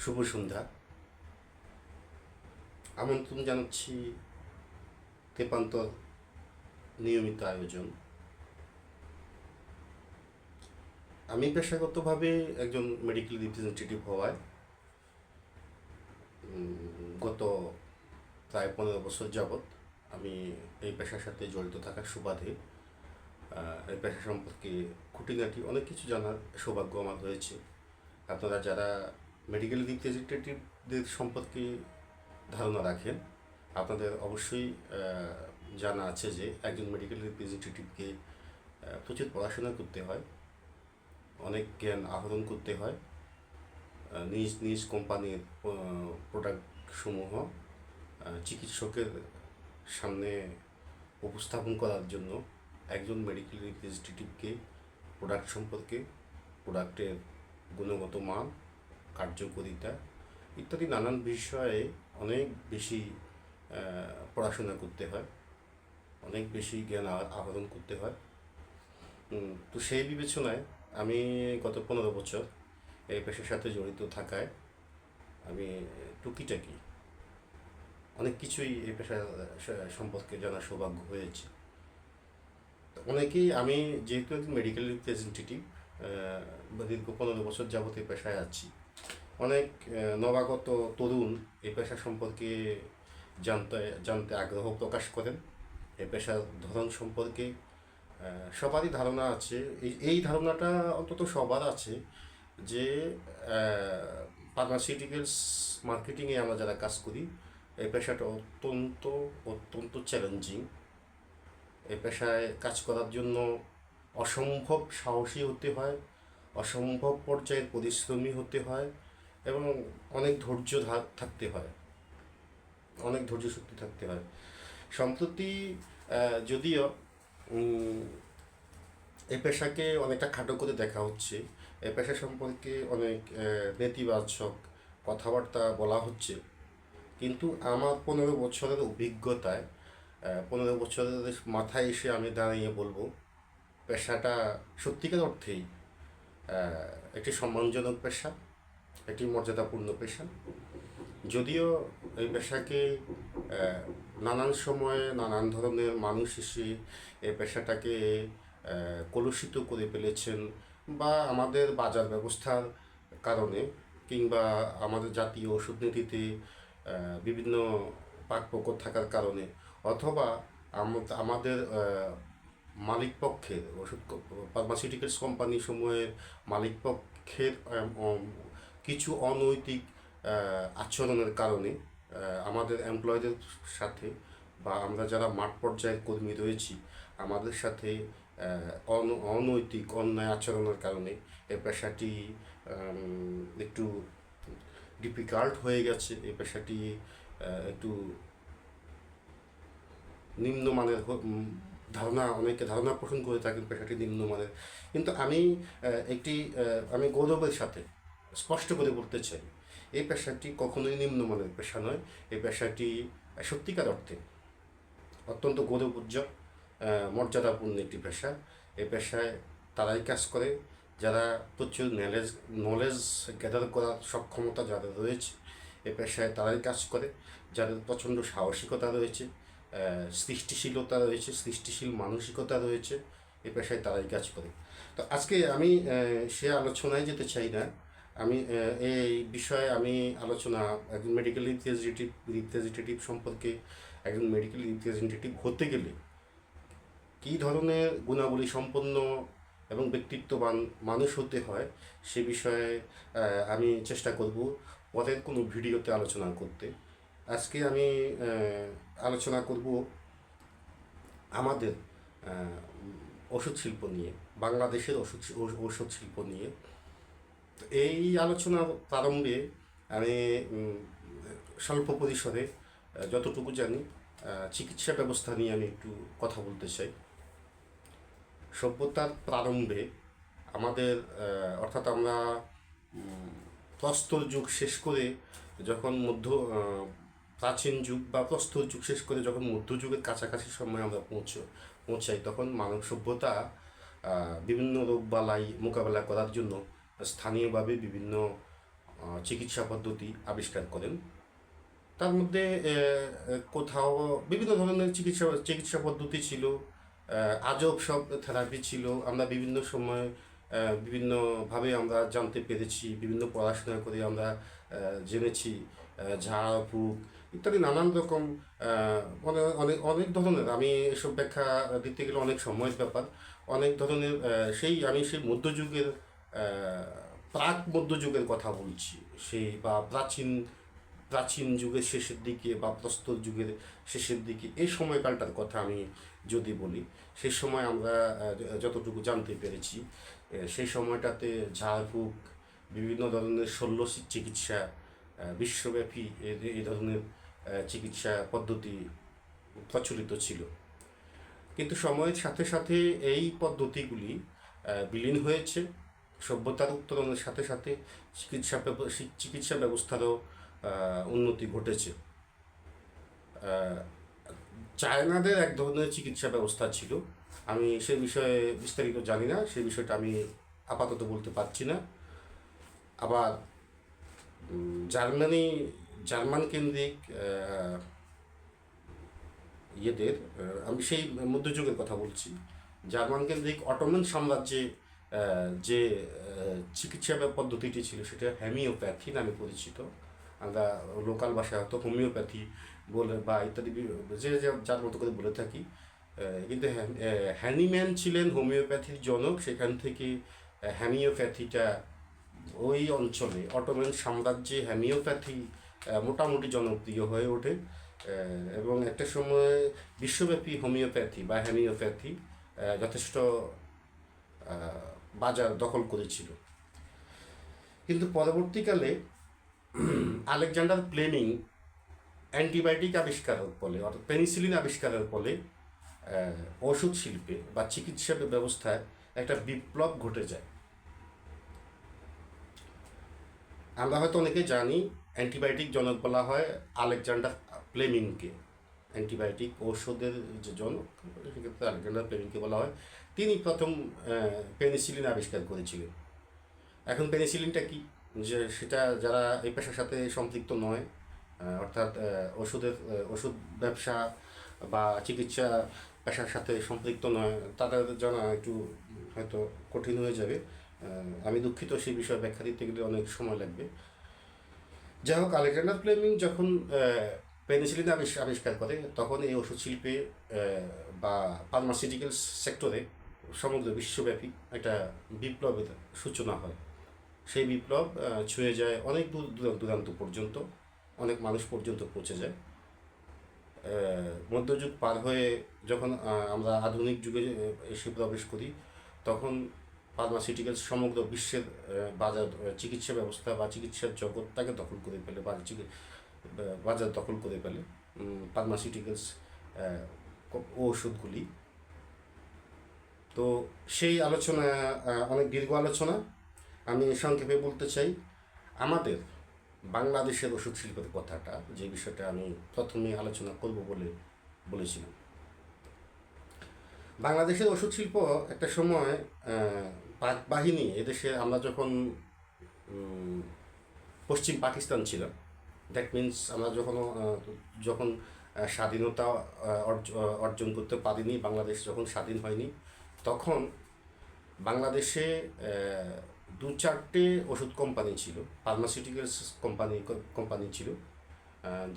শুভ সন্ধ্যা। আমন্ত্রণ জানাচ্ছি তেপান্তর নিয়মিত আয়োজন। আমি পেশাগতভাবে একজন মেডিকেল রিপ্রেজেন্টেটিভ হওয়ায় গত প্রায় 15 বছর যাবৎ আমি এই পেশার সাথে জড়িত থাকার সুবাদে এই পেশা সম্পর্কে খুঁটিনাটি অনেক কিছু জানার সৌভাগ্য আমার হয়েছে। আপনারা যারা মেডিকেল রিপ্রেজেন্টেটিভদের সম্পর্কে ধারণা রাখেন, আপনাদের অবশ্যই জানা আছে যে একজন মেডিকেল রিপ্রেজেন্টেটিভকে প্রচুর পড়াশোনা করতে হয়, অনেক জ্ঞান আহরণ করতে হয়। নিজ নিজ কোম্পানির প্রোডাক্টসমূহ চিকিৎসকের সামনে উপস্থাপন করার জন্য একজন মেডিকেল রিপ্রেজেন্টেটিভকে প্রোডাক্ট সম্পর্কে, প্রোডাক্টের গুণগত মান, কার্যকারিতা ইত্যাদি নানান বিষয়ে অনেক বেশি পড়াশোনা করতে হয়, অনেক বেশি জ্ঞান আহরণ করতে হয়। তো সেই বিবেচনায় আমি গত 15 বছর এই পেশার সাথে জড়িত থাকায় আমি টুকিটাকি অনেক কিছুই এই পেশা সম্পর্কে জানার সৌভাগ্য হয়েছে। অনেকেই, আমি যেহেতু একজন মেডিকেল রিপ্রেজেন্টেটিভ, দীর্ঘ 15 বছর যাবত এই পেশায় আছি, অনেক নবাগত তরুণ এই পেশা সম্পর্কে জানতে আগ্রহ প্রকাশ করেন। এই পেশার ধরন সম্পর্কে সবারই ধারণা আছে, এই ধারণাটা অন্তত সবার আছে যে ফার্মাসিউটিক্যালস মার্কেটিংয়ে আমরা যারা কাজ করি, এই পেশাটা অত্যন্ত অত্যন্ত চ্যালেঞ্জিং। এই পেশায় কাজ করার জন্য অসম্ভব সাহসী হতে হয়, অসম্ভব পর্যায়ের পরিশ্রমী হতে হয় এবং অনেক ধৈর্য থাকতে হয়, অনেক ধৈর্য শক্তি থাকতে হয়। সম্প্রতি যদিও এই পেশাকে অনেকটা খাটো করে দেখা হচ্ছে, এই পেশা সম্পর্কে অনেক নেতিবাচক কথাবার্তা বলা হচ্ছে, কিন্তু আমার 15 বছরের অভিজ্ঞতায় 15 বছরের মাথায় এসে আমি দাঁড়িয়ে বলবো, পেশাটা সত্যিকার অর্থেই একটি সম্মানজনক পেশা, একটি মর্যাদাপূর্ণ পেশা। যদিও এই পেশাকে নানান সময়ে নানান ধরনের মানুষ এসে এই পেশাটাকে কলুষিত করে ফেলেছেন, বা আমাদের বাজার ব্যবস্থার কারণে কিংবা আমাদের জাতীয় ওষুধ নীতিতে বিভিন্ন পাকপোকর থাকার কারণে, অথবা আমাদের মালিক পক্ষের ওষুধ ফার্মাসিউটিক্যালস কোম্পানি সমূহের মালিক পক্ষের কিছু অনৈতিক আচরণের কারণে আমাদের এমপ্লয়ীদের সাথে, বা আমরা যারা মাঠ পর্যায়ের কর্মী রয়েছি, আমাদের সাথে অনৈতিক অন্যায় আচরণের কারণে এই পেশাটি একটু ডিফিকাল্ট হয়ে গেছে। এই পেশাটি একটু নিম্নমানের অনেকে ধারণা পোষণ করে থাকেন পেশাটি নিম্নমানের, কিন্তু আমি গৌরবের সাথে স্পষ্ট করে বলতে চাই, এই পেশাটি কখনোই নিম্নমানের পেশা নয়। এই পেশাটি সত্যিকার অর্থে অত্যন্ত গৌরবোজ্জ্বল, মর্যাদাপূর্ণ একটি পেশা। এই পেশায় তারাই কাজ করে যারা প্রচুর নলেজ গ্যাদার করার সক্ষমতা যাদের রয়েছে। এই পেশায় তারাই কাজ করে যাদের প্রচণ্ড সাহসিকতা রয়েছে, সৃষ্টিশীলতা রয়েছে, সৃষ্টিশীল মানসিকতা রয়েছে। এই পেশায় তারাই কাজ করে। তো আজকে আমি সে আলোচনায় যেতে চাই না। আমি এই বিষয়ে আলোচনা একজন মেডিকেল রিপ্রেজেন্টেটিভ সম্পর্কে, একজন মেডিকেল রিপ্রেজেন্টেটিভ হতে গেলে কী ধরনের গুণাবলী সম্পন্ন এবং ব্যক্তিত্ববান মানুষ হতে হয়, সে বিষয়ে আমি চেষ্টা করব পরের কোনো ভিডিওতে আলোচনা করতে। আজকে আমি আলোচনা করব আমাদের ওষুধ শিল্প নিয়ে, বাংলাদেশের ওষুধ শিল্প নিয়ে। এই আলোচনার প্রারম্ভে আমি স্বল্প পরিসরে যতটুকু জানি চিকিৎসা ব্যবস্থা নিয়ে আমি একটু কথা বলতে চাই। সভ্যতার প্রারম্ভে আমাদের অর্থাৎ আমরা প্রস্তর যুগ শেষ করে যখন প্রাচীন যুগ বা প্রস্তর যুগ শেষ করে যখন মধ্যযুগের কাছাকাছি সময় আমরা পৌঁছাই, তখন মানব সভ্যতা বিভিন্ন রোগবালাই মোকাবেলা করার জন্য স্থানীয়ভাবে বিভিন্ন চিকিৎসা পদ্ধতি আবিষ্কার করেন। তার মধ্যে কোথাও বিভিন্ন ধরনের চিকিৎসা পদ্ধতি ছিল, আজব সব থেরাপি ছিল। আমরা বিভিন্ন সময় বিভিন্নভাবে আমরা জানতে পেরেছি, বিভিন্ন পড়াশোনা করে আমরা জেনেছি। ঝাড়ফুঁক ইত্যাদি নানান রকম অনেক অনেক অনেক ধরনের, আমি এসব ব্যাখ্যা দিতে গেলে অনেক সময়ের ব্যাপার। অনেক ধরনের সেই মধ্যযুগের প্রাক মধ্যযুগের কথা বলছি, সেই বা প্রাচীন প্রাচীন যুগের শেষের দিকে বা প্রস্তর যুগের শেষের দিকে এই সময়কালটার কথা আমি যদি বলি, সেই সময় আমরা যতটুকু জানতে পেরেছি, সেই সময়টাতে ঝাড়ফুঁক, বিভিন্ন ধরনের শল্য চিকিৎসা, বিশ্বব্যাপী এই ধরনের চিকিৎসা পদ্ধতি প্রচলিত ছিল। কিন্তু সময়ের সাথে সাথে এই পদ্ধতিগুলি বিলীন হয়েছে। সভ্যতার উত্তরণের সাথে সাথে চিকিৎসা ব্যবস্থারও উন্নতি ঘটেছে। চায়নাদের এক ধরনের চিকিৎসা ব্যবস্থা ছিল, আমি সে বিষয়ে বিস্তারিত জানি না, সেই বিষয়টা আমি আপাতত বলতে পারছি না। আবার জার্মান কেন্দ্রিক আমি সেই মধ্যযুগের কথা বলছি। জার্মান কেন্দ্রিক অটোমান সাম্রাজ্যে যে চিকিৎসা পদ্ধতিটি ছিল সেটা হোমিওপ্যাথি নামে পরিচিত। আমরা লোকাল ভাষায় হয়তো হোমিওপ্যাথি বলে বা ইত্যাদি যে যার মতো করে বলে থাকি। কিন্তু হ্যানিম্যান ছিলেন হোমিওপ্যাথির জনক। সেখান থেকে হোমিওপ্যাথিটা ওই অঞ্চলে অটোমান সাম্রাজ্যে হোমিওপ্যাথি মোটামুটি জনপ্রিয় হয়ে ওঠে, এবং একটা সময় বিশ্বব্যাপী হোমিওপ্যাথি যথেষ্ট বাজার দখল করেছিল। কিন্তু পরবর্তীকালে আলেকজান্ডার ফ্লেমিং অ্যান্টিবায়োটিক আবিষ্কারের ফলে, অর্থাৎ পেনিসিলিন আবিষ্কারের ফলে ওষুধ শিল্পে বা চিকিৎসা ব্যবস্থায় একটা বিপ্লব ঘটে যায়। আমরা হয়তো অনেকে জানি অ্যান্টিবায়োটিক জনক বলা হয় আলেকজান্ডার ফ্লেমিংকে। অ্যান্টিবায়োটিক ঔষধের যে জনক, সেক্ষেত্রে আলেকজান্ডার ফ্লেমিংকে বলা হয়। তিনি প্রথম পেনিসিলিন আবিষ্কার করেছিলেন। এখন পেনিসিলিনটা কি, যে সেটা যারা এই পেশার সাথে সম্পৃক্ত নয়, অর্থাৎ ওষুধ ব্যবসা বা চিকিৎসা পেশার সাথে সম্পৃক্ত নয়, তাদের জানা একটু হয়তো কঠিন হয়ে যাবে। আমি দুঃখিত, সেই বিষয়ে ব্যাখ্যা দিতে গেলে অনেক সময় লাগবে। যাই হোক, আলেকজান্ডার ফ্লেমিং যখন পেনিসিলিন আবিষ্কার করে, তখন এই ওষুধ শিল্পে বা ফার্মাসিউটিক্যাল সেক্টরে সমগ্র বিশ্বব্যাপী একটা বিপ্লবের সূচনা হয়। সেই বিপ্লব ছুঁয়ে যায় অনেক দূরান্ত পর্যন্ত, অনেক মানুষ পর্যন্ত পৌঁছে যায়। মধ্যযুগ পার হয়ে যখন আমরা আধুনিক যুগে এসে প্রবেশ করি, তখন ফার্মাসিউটিক্যালস সমগ্র বিশ্বের বাজার, চিকিৎসা ব্যবস্থা বা চিকিৎসার জগৎটাকে দখল করে ফেলে, বা বাজার দখল করে ফেলে ফার্মাসিউটিক্যালস ওষুধগুলি। তো সেই আলোচনা অনেক দীর্ঘ আলোচনা। আমি সংক্ষেপে বলতে চাই, আমাদের বাংলাদেশের ওষুধ শিল্পের কথাটা, যে বিষয়টা আমি প্রথমে আলোচনা করব বলে বলেছিলাম। বাংলাদেশের ওষুধ শিল্প একটা সময় পাক বাহিনী, এদেশে আমরা পশ্চিম পাকিস্তান ছিলাম, দ্যাট মিনস আমরা যখন স্বাধীনতা অর্জন করতে পারিনি, বাংলাদেশ যখন স্বাধীন হয়নি, তখন বাংলাদেশে 2-4টে ওষুধ কোম্পানি ছিল, ফার্মাসিউটিক্যালস কোম্পানি ছিল,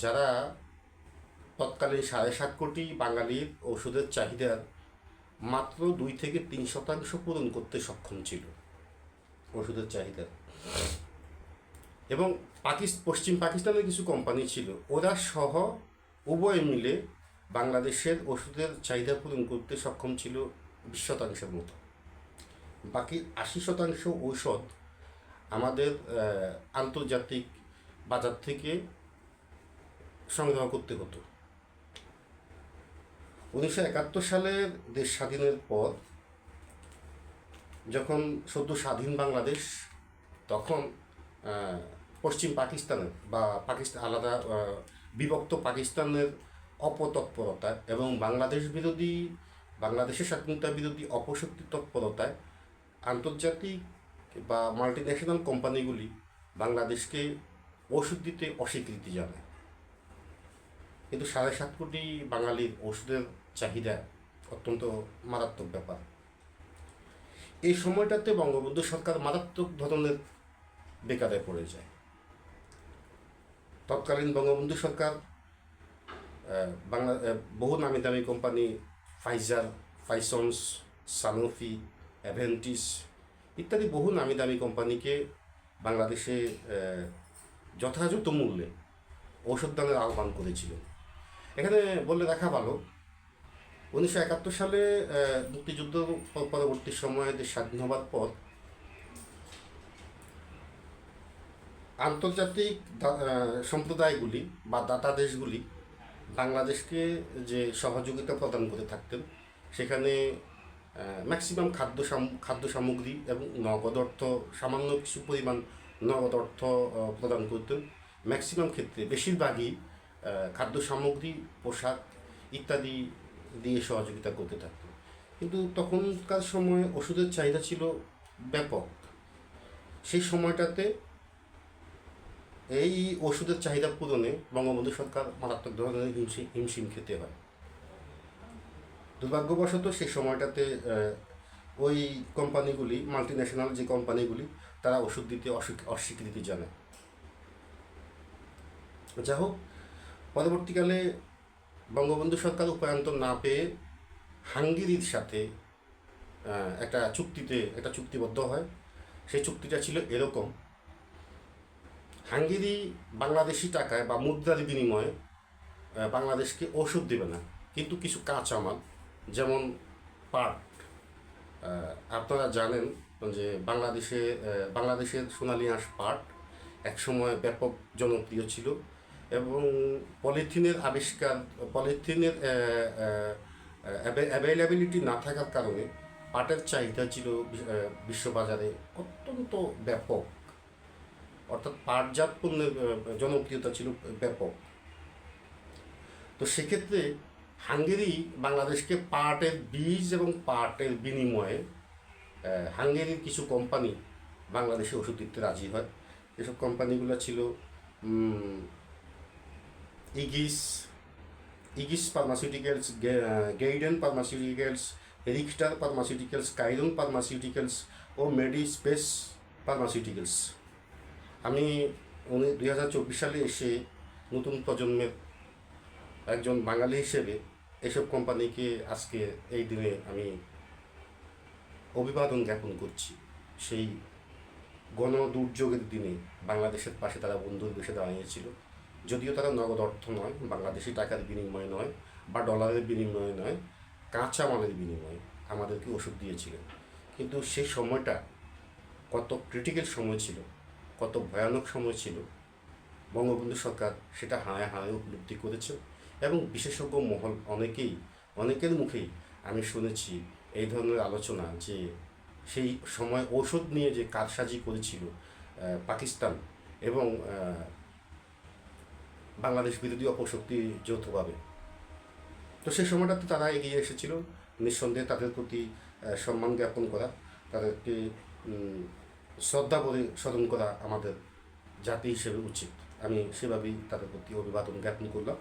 যারা তৎকালীন 7.5 কোটি বাঙালির ওষুধের চাহিদার মাত্র 2-3% পূরণ করতে সক্ষম ছিল ওষুধের চাহিদা। এবং পশ্চিম পাকিস্তানের কিছু কোম্পানি ছিল, ওরা সহ উভয় মিলে বাংলাদেশের ওষুধের চাহিদা পূরণ করতে সক্ষম ছিল 20% মতো। বাকি 80% ঔষধ আমাদের আন্তর্জাতিক বাজার থেকে সংগ্রহ করতে হতো। 1971 সালের দেশ স্বাধীনের পর, যখন সদ্য স্বাধীন বাংলাদেশ, তখন পশ্চিম পাকিস্তানের বা আলাদা বিভক্ত পাকিস্তানের অপতৎপরতা এবং বাংলাদেশের স্বাধীনতা বিরোধী অপশক্তি তৎপরতায় আন্তর্জাতিক বা মাল্টিন্যাশনাল কোম্পানিগুলি বাংলাদেশকে ওষুধ দিতে অস্বীকৃতি জানায়। কিন্তু 7.5 কোটি বাঙালির ওষুধের চাহিদা অত্যন্ত মারাত্মক ব্যাপার। এই সময়টাতে বঙ্গবন্ধু সরকার মারাত্মক ধরনের বেকারে পড়ে যায়। তৎকালীন বঙ্গবন্ধু সরকার বহু নামি দামি কোম্পানি ফাইজার, ফাইসন্স, সানোফি, অ্যাভেন্টিস ইত্যাদি বহু নামি দামি কোম্পানিকে বাংলাদেশে যথাযথ মূল্যে ঔষধ দানের আহ্বান করেছিলেন। এখানে বলে রাখা ভালো, 1971 সালে মুক্তিযুদ্ধ পরবর্তী সময়ে দেশ স্বাধীন হবার পর আন্তর্জাতিক সম্প্রদায়গুলি বা দাতা দেশগুলি বাংলাদেশকে যে সহযোগিতা প্রদান করে থাকতেন, সেখানে ম্যাক্সিমাম খাদ্য সামগ্রী এবং নগদ অর্থ, সামান্য কিছু পরিমাণ নগদ অর্থ প্রদান করতেন। ম্যাক্সিমাম ক্ষেত্রে বেশিরভাগই খাদ্য সামগ্রী, পোশাক ইত্যাদি দিয়ে সহযোগিতা করতে থাকতেন। কিন্তু তখনকার সময়ে ওষুধের চাহিদা ছিল ব্যাপক। সেই সময়টাতে এই ওষুধের চাহিদা পূরণে বঙ্গবন্ধু সরকার মারাত্মক ধরনের হিমশিম খেতে হয়। দুর্ভাগ্যবশত সেই সময়টাতে ওই কোম্পানিগুলি, মাল্টি ন্যাশনাল যে কোম্পানিগুলি, তারা ওষুধ দিতে অস্বীকৃতি জানায়। যা হোক, পরবর্তীকালে বঙ্গবন্ধু সরকার উপায়ন্তর না পেয়ে হাঙ্গেরির সাথে একটা চুক্তিবদ্ধ হয়। সেই চুক্তিটা ছিল এরকম: হাঙ্গেরি বাংলাদেশি টাকায় বা মুদ্রার বিনিময়ে বাংলাদেশকে ওষুধ দেবে না, কিন্তু কিছু কাঁচামাল যেমন পাট। আপনারা জানেন যে বাংলাদেশের সোনালী আঁশ পাট একসময় ব্যাপক জনপ্রিয় ছিল এবং পলিথিনের অ্যাভেলেবিলিটি না থাকার কারণে পাটের চাহিদা ছিল বিশ্ববাজারে অত্যন্ত ব্যাপক। অর্থাৎ পাটজাত পণ্যের জনপ্রিয়তা ছিল ব্যাপক। তো সেক্ষেত্রে হাঙ্গেরি বাংলাদেশকে পাটের বীজ এবং পাটের বিনিময়ে হাঙ্গেরির কিছু কোম্পানি বাংলাদেশে ওষুধ দিতে রাজি হয়। এসব কোম্পানিগুলো ছিল Egis pharmaceuticals, Gedeon pharmaceuticals, Richter pharmaceuticals, Chiron pharmaceuticals ও মেডিস্পেস ফার্মাসিউটিক্যালস। আমি 2024 সালে এসে নতুন প্রজন্মের একজন বাঙালি হিসেবে এসব কোম্পানিকে আজকে এই দিনে আমি অভিবাদন জ্ঞাপন করছি। সেই গণ দুর্যোগের দিনে বাংলাদেশের পাশে তারা বন্ধুর বেশে দাঁড়িয়েছিল। যদিও তারা নগদ অর্থ নয়, বাংলাদেশি টাকার বিনিময়ে নয় বা ডলারের বিনিময়ে নয়, কাঁচা মালের বিনিময়ে আমাদেরকে ওষুধ দিয়েছিলেন। কিন্তু সেই সময়টা কত ক্রিটিক্যাল সময় ছিল, কত ভয়ানক সময় ছিল, বঙ্গবন্ধু সরকার সেটা হাড়ে উপলব্ধি করেছে এবং বিশেষজ্ঞ মহল অনেকের মুখেই আমি শুনেছি এই ধরনের আলোচনা যে সেই সময় ঔষধ নিয়ে যে কারসাজি করেছিল পাকিস্তান এবং বাংলাদেশ বিরোধী অপশক্তি যৌথভাবে। তো সেই সময়টাতে তারা এগিয়ে এসেছিল। নিঃসন্দেহে তাদের প্রতি সম্মান জ্ঞাপন করা, তাদেরকে শ্রদ্ধা করে স্মরণ করা আমাদের জাতি হিসেবে উচিত। আমি সেভাবেই তাদের প্রতি অভিবাদন জ্ঞাপন করলাম।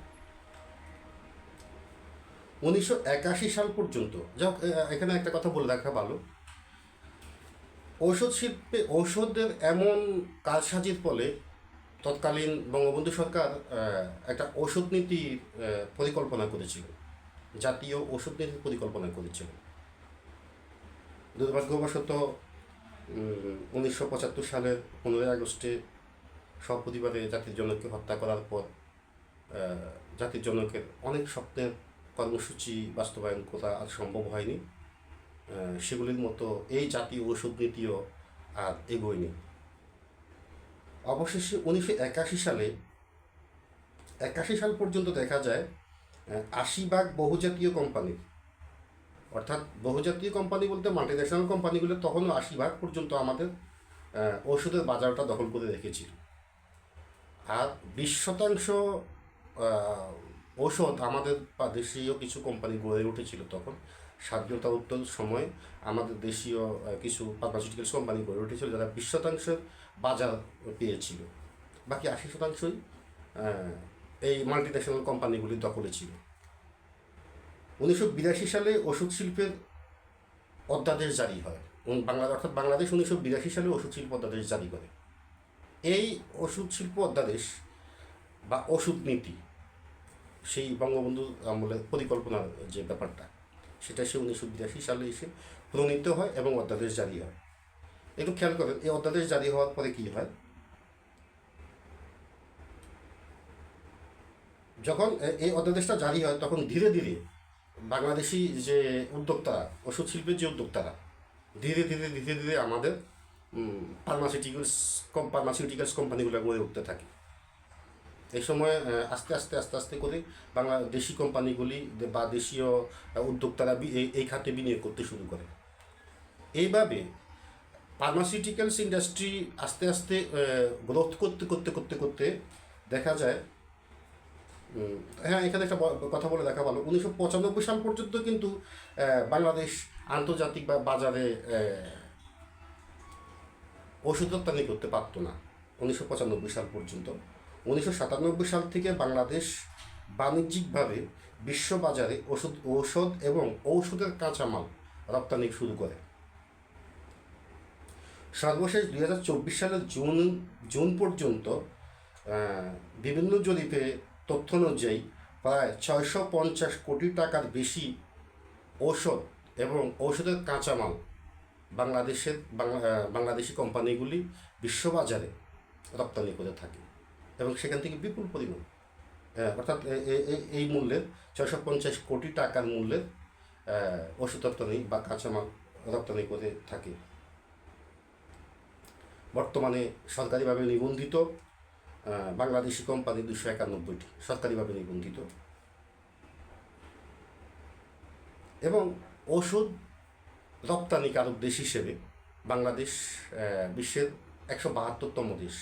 1981 সাল পর্যন্ত, যাক এখানে একটা কথা বলে রাখা ভালো, ঔষধ শিল্পে ঔষধের এমন কারসাজির ফলে তৎকালীন বঙ্গবন্ধু সরকার একটা ঔষধ নীতির পরিকল্পনা করেছিল, জাতীয় ঔষধ নীতির পরিকল্পনা করেছিল। দুর্ভাগ্যবশত 1975 সালের 15 আগস্টে সপরিবারে জাতির জনককে হত্যা করার পর জাতির জনকের অনেক স্বপ্নের কর্মসূচি বাস্তবায়ন করা আর সম্ভব হয়নি। সেগুলির মতো এই জাতীয় ওষুধ নীতিও আর এগোয়নি। অবশেষে 1981 সাল পর্যন্ত দেখা যায় 80 ভাগ বহুজাতীয় কোম্পানির, অর্থাৎ বহুজাতীয় কোম্পানি বলতে মাল্টিন্যাশনাল কোম্পানিগুলো তখনও 80 ভাগ পর্যন্ত আমাদের ওষুধের বাজারটা দখল করে রেখেছিল। আর 20% ঔষধ আমাদের দেশীয় কিছু কোম্পানি গড়ে উঠেছিল। তখন স্বাধীনতা উত্তর সময়ে আমাদের দেশীয় কিছু ফার্মাসিউটিক্যালস কোম্পানি গড়ে উঠেছিল, যারা 20% বাজার পেয়েছিল, বাকি 80%ই এই মাল্টিন্যাশনাল কোম্পানিগুলির দখলে ছিল। 1982 সালে ওষুধ শিল্পের অধ্যাদেশ জারি হয়, অর্থাৎ বাংলাদেশ 1982 সালে ওষুধ শিল্প অধ্যাদেশ জারি করে। এই ওষুধ শিল্প অধ্যাদেশ বা ওষুধ নীতি সেই বঙ্গবন্ধু আমলের পরিকল্পনার যে ব্যাপারটা, সেটা সে 1982 সালে এসে প্রণীত হয় এবং অধ্যাদেশ জারি হয়। একটু খেয়াল করেন, এই অধ্যাদেশ জারি হওয়ার পরে কী হয়, যখন এই অধ্যাদেশটা জারি হয় তখন ধীরে ধীরে বাংলাদেশি যে উদ্যোক্তারা, ওষুধ শিল্পের যে উদ্যোক্তারা, ধীরে ধীরে ধীরে ধীরে আমাদের ফার্মাসিউটিক্যালস কোম্পানিগুলো গড়ে উঠতে থাকে। এই সময় আস্তে আস্তে আস্তে আস্তে করে বাংলাদেশি কোম্পানিগুলি বা দেশীয় উদ্যোক্তারা এই খাতে বিনিয়োগ করতে শুরু করে। এইভাবে ফার্মাসিউটিক্যালস ইন্ডাস্ট্রি আস্তে আস্তে গ্রোথ করতে করতে করতে করতে দেখা যায়, হ্যাঁ এখানে একটা কথা বলে দেখা ভালো, 1995 সাল পর্যন্ত কিন্তু বাংলাদেশ আন্তর্জাতিক বা বাজারে ওষুধ রপ্তানি করতে পারতো না 1995 সাল পর্যন্ত। 1997 সাল থেকে বাংলাদেশ বাণিজ্যিকভাবে বিশ্ববাজারে ঔষধ এবং ঔষধের কাঁচামাল রপ্তানি শুরু করে। সর্বশেষ 2024 সালের জুন পর্যন্ত বিভিন্ন জরিপে তথ্য অনুযায়ী প্রায় 650 কোটি টাকার বেশি ঔষধ এবং ঔষধের কাঁচামাল বাংলাদেশি কোম্পানিগুলি বিশ্ববাজারে রপ্তানি করে থাকে এবং সেখান থেকে বিপুল পরিমাণ, অর্থাৎ এই মূল্যের 650 কোটি টাকার মূল্যের ওষুধ রপ্তানি বা কাঁচামাল রপ্তানি করে থাকে। বর্তমানে সরকারিভাবে নিবন্ধিত বাংলাদেশি কোম্পানি 291টি সরকারিভাবে নিবন্ধিত, এবং ওষুধ রপ্তানিকারক দেশ হিসেবে বাংলাদেশ বিশ্বের 172তম দেশ।